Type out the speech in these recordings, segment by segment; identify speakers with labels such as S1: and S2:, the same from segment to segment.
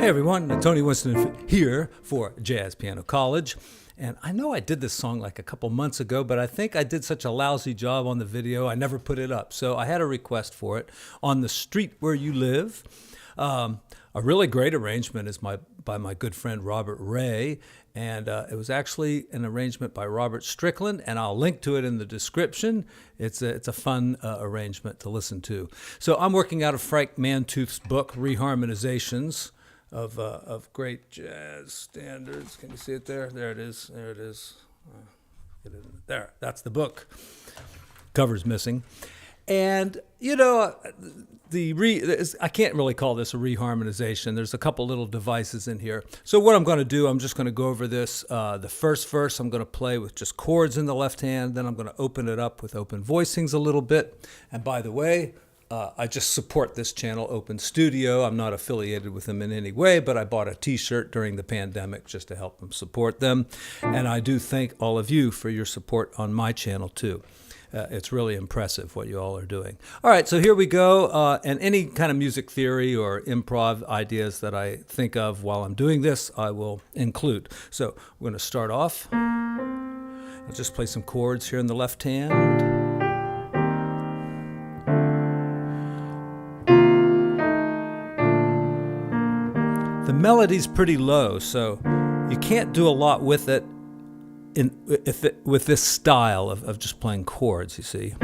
S1: Hey everyone, Tony Winston here for Jazz Piano College. And I know I did this song like a couple months ago, but I think I did such a lousy job on the video, I never put it up. So I had a request for it. On the Street Where You Live. A really great arrangement is by my good friend Robert Ray, and it was actually an arrangement by Robert Strickland, and I'll link to it in the description. It's a fun arrangement to listen to. So I'm working out of Frank Mantooth's book, Reharmonizations of great jazz standards. Can you see it there? There it is. There it is. There. That's the book. Cover's missing. And, you know, I can't really call this a reharmonization. There's a couple little devices in here. So what I'm going to do, I'm just going to go over this. The first verse I'm going to play with just chords in the left hand. Then I'm going to open it up with open voicings a little bit. And by the way, I just support this channel, Open Studio. I'm not affiliated with them in any way, but I bought a t-shirt during the pandemic just to help them support them. And I do thank all of you for your support on my channel too. It's really impressive what you all are doing. All right, so here we go. And any kind of music theory or improv ideas that I think of while I'm doing this, I will include. So we're going to start off. I'll just play some chords here in the left hand. The melody's pretty low, so you can't do a lot with it with this style of just playing chords, you see.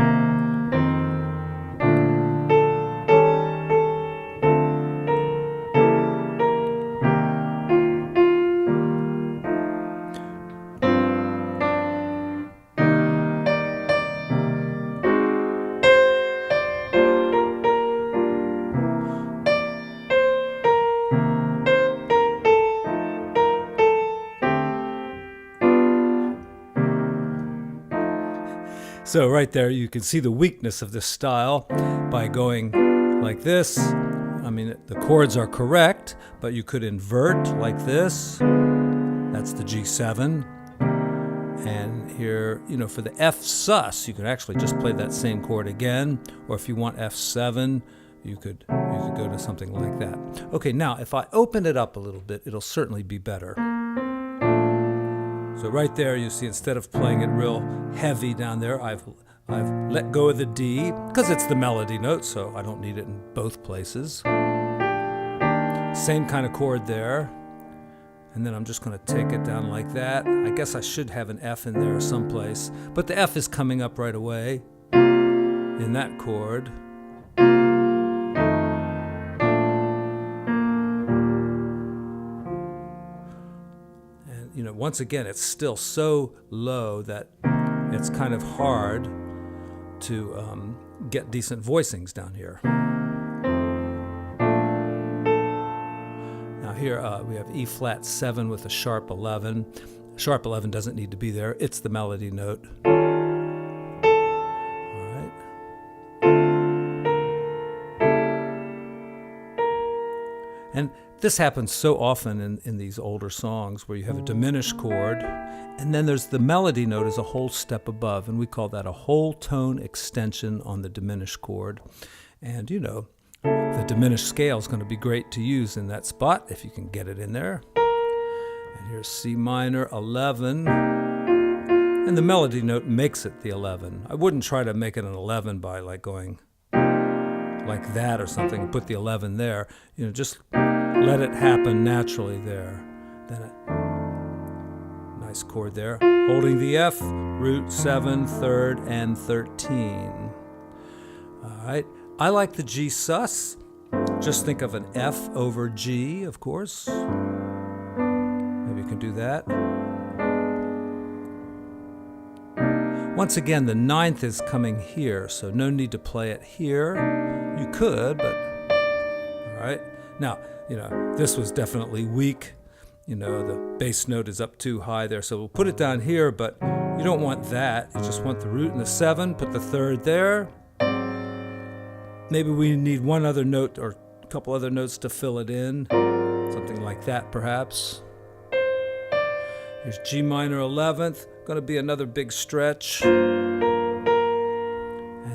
S1: So right there, you can see the weakness of this style by going like this. I mean, the chords are correct, but you could invert like this. That's the G7. And here, you know, for the F sus, you could actually just play that same chord again. Or if you want F7, you could go to something like that. Okay, now if I open it up a little bit, it'll certainly be better. So right there, you see, instead of playing it real heavy down there, I've let go of the D, because it's the melody note, so I don't need it in both places. Same kind of chord there. And then I'm just going to take it down like that. I guess I should have an F in there someplace, but the F is coming up right away in that chord. You know, once again, it's still so low that it's kind of hard to get decent voicings down here. Now here we have E flat 7 with a sharp 11. Sharp 11 doesn't need to be there. It's the melody note. All right. And this happens so often in these older songs where you have a diminished chord, and then there's the melody note is a whole step above, and we call that a whole tone extension on the diminished chord. And you know, the diminished scale is going to be great to use in that spot if you can get it in there. And here's C minor 11, and the melody note makes it the 11. I wouldn't try to make it an 11 by like going like that or something and put the 11 there. You know, just let it happen naturally there. Then a nice chord there. Holding the F, root 7, 3rd, and 13. All right. I like the G sus. Just think of an F over G, of course. Maybe you can do that. Once again, the 9th is coming here, so no need to play it here. You could, but all right. Now, you know, this was definitely weak. You know, the bass note is up too high there, so we'll put it down here, but you don't want that. You just want the root and the 7, put the 3rd there. Maybe we need one other note or a couple other notes to fill it in. Something like that, perhaps. Here's G minor 11th, going to be another big stretch. And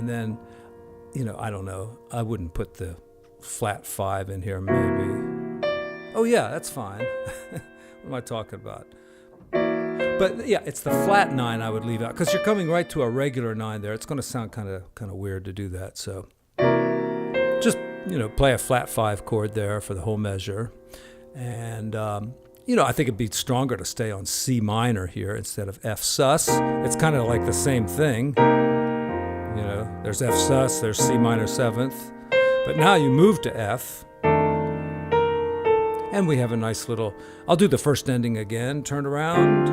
S1: then, you know, I don't know, I wouldn't put the flat 5 in here maybe. Oh yeah, that's fine. What am I talking about? But yeah, it's the flat 9 I would leave out because you're coming right to a regular 9 there. It's going to sound kind of weird to do that. So just, play a flat 5 chord there for the whole measure. And, I think it'd be stronger to stay on C minor here instead of F sus. It's kind of like the same thing. There's F sus, there's C minor 7th. But now you move to F. And we have a nice little, I'll do the first ending again, turn around.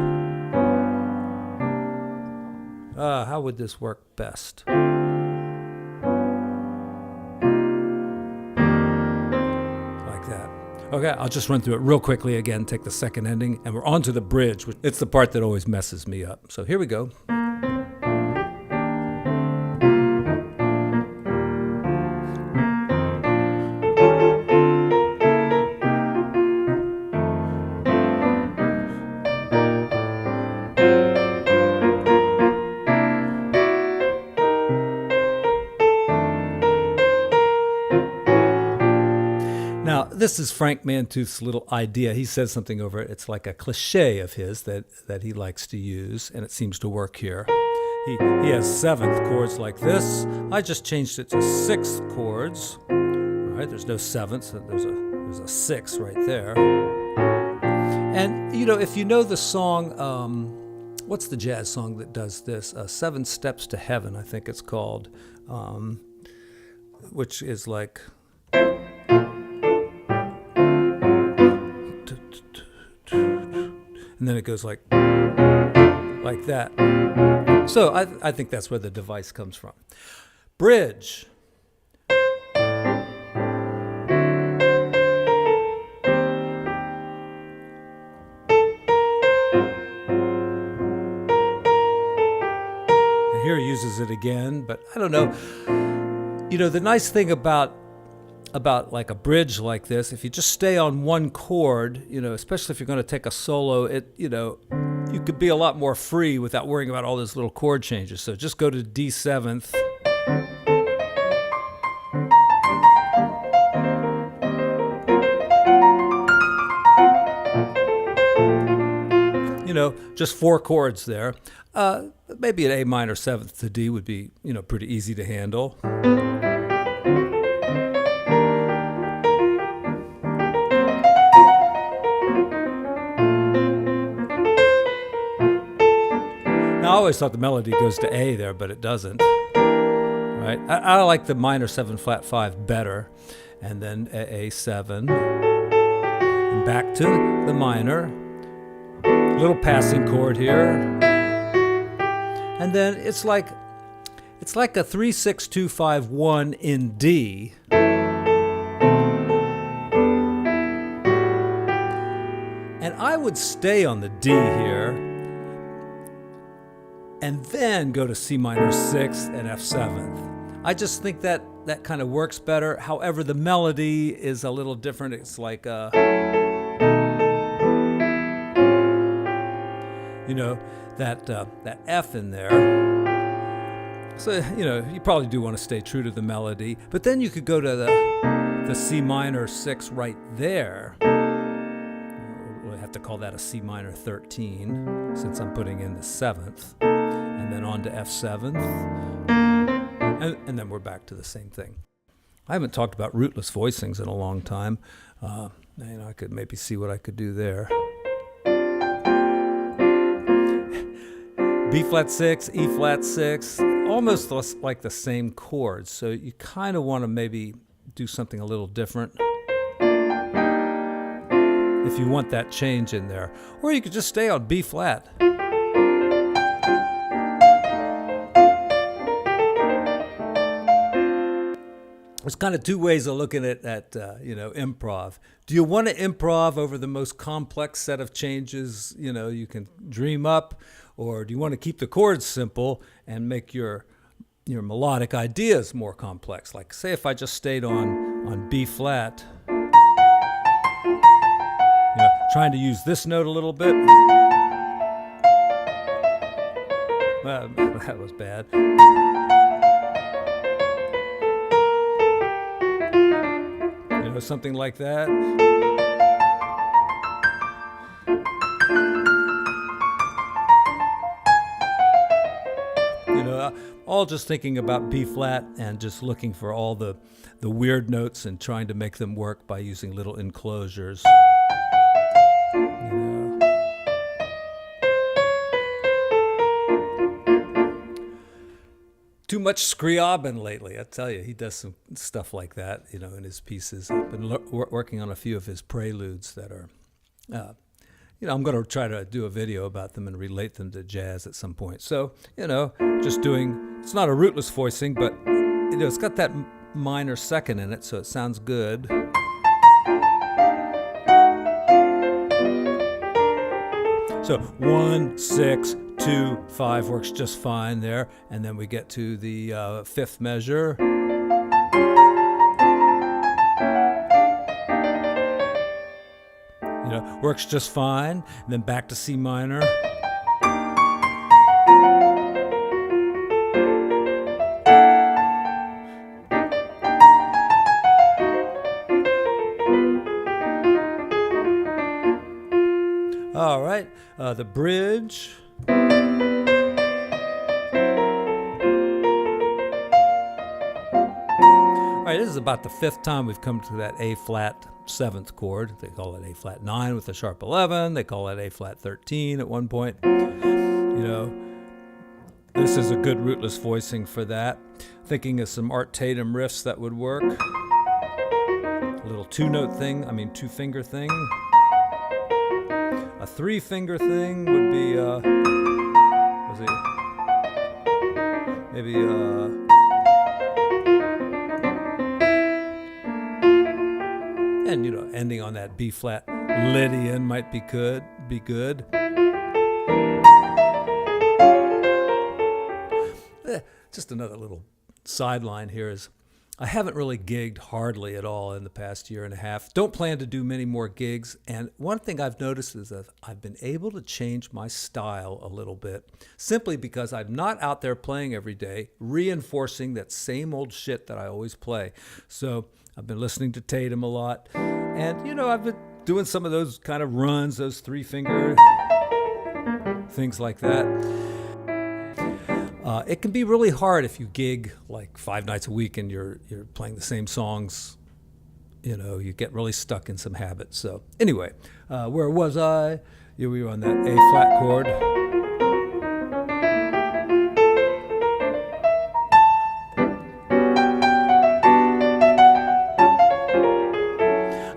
S1: How would this work best? Like that. Okay, I'll just run through it real quickly again, take the second ending, and we're on to the bridge. It's the part that always messes me up. So here we go. Now, this is Frank Mantooth's little idea. He says something over it. It's like a cliche of his that he likes to use, and it seems to work here. He has 7th chords like this. I just changed it to 6th chords. All right, there's no 7th, so there's a 6 right there. And, if you know the song, what's the jazz song that does this? 7 Steps to Heaven, I think it's called, which is like... And then it goes like that. So I think that's where the device comes from. Bridge. And here he uses it again, but I don't know. The nice thing about like a bridge like this, if you just stay on one chord, especially if you're going to take a solo, you could be a lot more free without worrying about all those little chord changes. So just go to D7th. Just 4 chords there. Maybe an A minor 7th to D would be, pretty easy to handle. I always thought the melody goes to A there, but it doesn't. Right? I like the minor 7 flat 5 better, and then A7, and back to the minor, little passing chord here, and then it's like a 3-6-2-5-1 in D. And I would stay on the D here, and then go to C minor 6th and F7th. I just think that kind of works better. However, the melody is a little different. It's like that F in there. So, you probably do want to stay true to the melody. But then you could go to the C minor 6 right there. We'll have to call that a C minor 13 since I'm putting in the 7th. And then on to F7th, and then we're back to the same thing. I haven't talked about Rootless Voicings in a long time. I could maybe see what I could do there. B flat 6, E flat 6, almost like the same chords. So you kind of want to maybe do something a little different if you want that change in there. Or you could just stay on B flat. There's kind of 2 ways of looking at improv. Do you want to improv over the most complex set of changes, you can dream up, or do you want to keep the chords simple and make your melodic ideas more complex? Like, say if I just stayed on B flat, trying to use this note a little bit. Well, that was bad. Something like that. all just thinking about B flat and just looking for all the weird notes and trying to make them work by using little enclosures. Too much Scriabin lately, I tell you. He does some stuff like that, in his pieces. I've been working on a few of his preludes that are, I'm going to try to do a video about them and relate them to jazz at some point. So, just doing, it's not a rootless voicing, but, it's got that minor second in it, so it sounds good. So 1, 6, 2, 5 works just fine there, and then we get to the fifth measure. Works just fine, and then back to C minor. All right, the bridge. All right, this is about the fifth time we've come to that A flat 7th chord. They call it A flat 9 with a sharp 11. They call it A flat 13 at one point. This is a good rootless voicing for that. Thinking of some Art Tatum riffs that would work. A little two-finger thing. A 3-finger thing would be, maybe, and ending on that B flat Lydian might be good. Just another little sideline here is I haven't really gigged hardly at all in the past year and a half. Don't plan to do many more gigs. And one thing I've noticed is that I've been able to change my style a little bit simply because I'm not out there playing every day, reinforcing that same old shit that I always play. So I've been listening to Tatum a lot. And, I've been doing some of those kind of runs, those 3-finger things like that. It can be really hard if you gig like 5 nights a week and you're playing the same songs. You get really stuck in some habits. So anyway, where was I? We were on that A flat chord.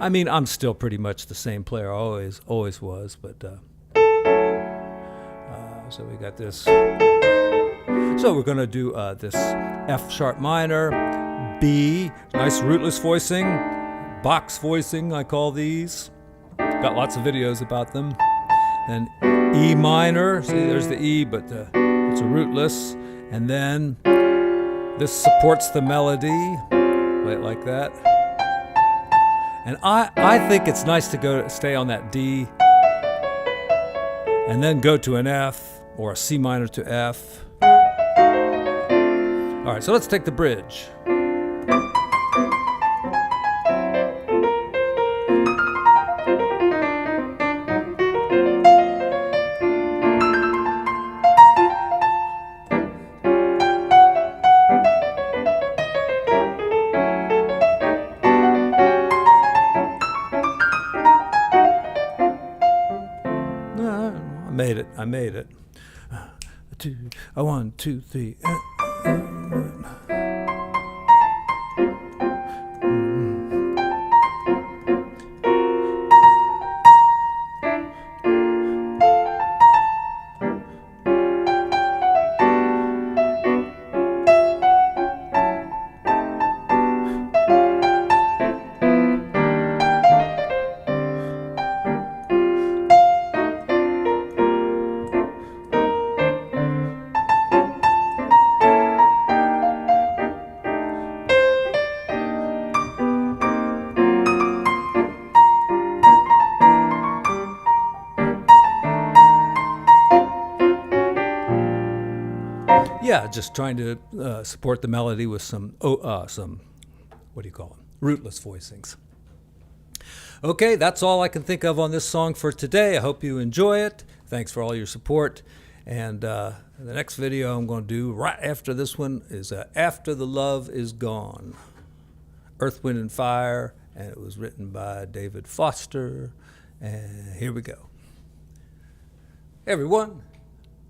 S1: I'm still pretty much the same player, always was, but so we got this. So we're going to do this F sharp minor, B, nice rootless voicing, box voicing, I call these. Got lots of videos about them. Then E minor, see there's the E, but it's a rootless. And then this supports the melody, play it like that. And I think it's nice to stay on that D and then go to an F or a C minor to F. All right, so let's take the bridge. I made it. 1, 2, 3. Yeah, just trying to support the melody with some rootless voicings. Okay, that's all I can think of on this song for today. I hope you enjoy it. Thanks for all your support. And the next video I'm going to do right after this one is After the Love Is Gone. Earth, Wind, and Fire, and it was written by David Foster. And here we go. Hey everyone,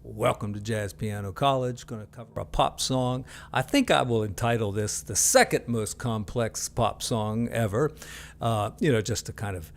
S1: welcome to Jazz Piano College. Going to cover a pop song. I think I will entitle this the second most complex pop song ever, just to kind of